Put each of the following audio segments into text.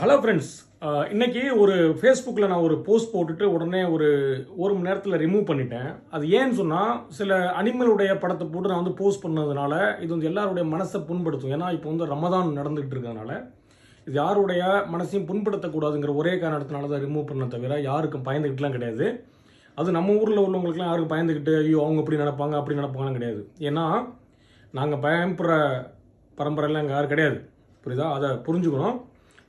Hello friends. இன்னைக்கு ஒரு ஃபேஸ்புக்கில் நான் ஒரு போஸ்ட் போட்டுட்டு உடனே ஒரு மணி நேரத்தில் ரிமூவ் பண்ணிட்டேன். அது ஏன்னு சொன்னால், சில அனிமலுடைய படத்தை போட்டு நான் போஸ்ட் பண்ணதுனால இது எல்லாருடைய மனசை புண்படுத்தும். ஏன்னா இப்போ ரமதான் நடந்துகிட்டு இருக்கிறதுனால இது யாருடைய மனசையும் புண்படுத்தக்கூடாதுங்கிற ஒரே காரணத்தினால தான் ரிமூவ் பண்ண தவிர யாருக்கும் பயந்துக்கிட்டுலாம் கிடையாது. அது நம்ம ஊரில் உள்ளவங்களுக்குலாம் யாருக்கும் பயந்துக்கிட்டு ஐயோ அவங்க இப்படி நடப்பாங்க அப்படி நடப்பாங்கன்னு கிடையாது. ஏன்னா நாங்கள் பயப்படுற பரம்பரையெல்லாம் எங்கள் யாரும் கிடையாது. புரியுதா? அதை புரிஞ்சுக்கணும்.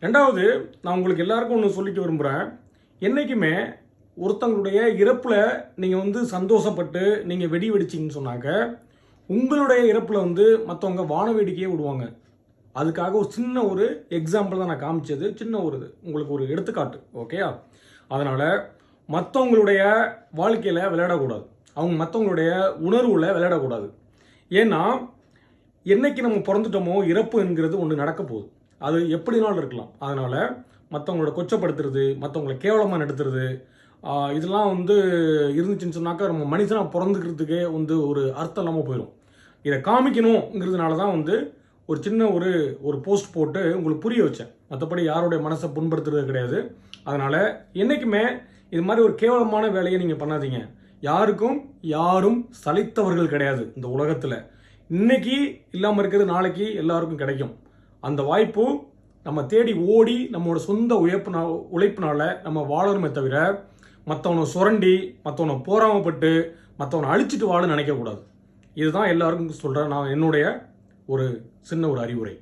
ரெண்டாவது, நான் உங்களுக்கு எல்லாருக்கும் ஒன்று சொல்லிக்க விரும்புகிறேன். என்றைக்குமே ஒருத்தங்களுடைய இறப்பில் நீங்கள் சந்தோஷப்பட்டு நீங்கள் வெடி வெடிச்சிங்கன்னு சொன்னாக்க, உங்களுடைய இறப்பில் மற்றவங்க வான வேடிக்கையே விடுவாங்க. அதுக்காக ஒரு சின்ன ஒரு எக்ஸாம்பிள் தான் நான் காமிச்சது. சின்ன உங்களுக்கு ஒரு எடுத்துக்காட்டு. ஓகேயா? அதனால் மற்றவங்களுடைய வாழ்க்கையில் விளையாடக்கூடாது. அவங்க மற்றவங்களுடைய உணர்வில் விளையாடக்கூடாது. ஏன்னா என்னைக்கு நம்ம பிறந்துட்டோமோ இறப்பு என்கிறது ஒன்று நடக்க போகுது. அது எப்படினாலும் இருக்கலாம். அதனால் மற்றவங்களோட கொச்சப்படுத்துறது, மற்றவங்களை கேவலமாக நடத்துறது, இதெல்லாம் இருந்துச்சுன்னு சொன்னாக்கா நம்ம மனுஷனாக பிறந்துக்கிறதுக்கே ஒரு அர்த்தம் இல்லாமல் போயிடும். இதை காமிக்கணுங்கிறதுனால தான் ஒரு சின்ன ஒரு போஸ்ட் போட்டு உங்களுக்கு புரிய வச்சேன். மற்றபடி யாருடைய மனசை புண்படுத்துறது கிடையாது. அதனால் என்றைக்குமே இது மாதிரி ஒரு கேவலமான வேலையை நீங்கள் பண்ணாதீங்க. யாரும் சலித்தவர்கள் கிடையாது இந்த உலகத்தில். இன்னைக்கு இல்லாமல் இருக்கிறது நாளைக்கு எல்லாருக்கும் கிடைக்கும். அந்த வாய்ப்பு நம்ம தேடி ஓடி நம்மளோட சொந்த உழைப்பினால நம்ம வாழணுமே தவிர மற்றவனை சுரண்டி, மற்றவனை போராமப்பட்டு, மற்றவனை அழிச்சிட்டு வாழ நினைக்கக்கூடாது. இதுதான் எல்லாருக்கும் சொல்கிறேன் நான் என்னுடைய ஒரு சின்ன அறிவுரை.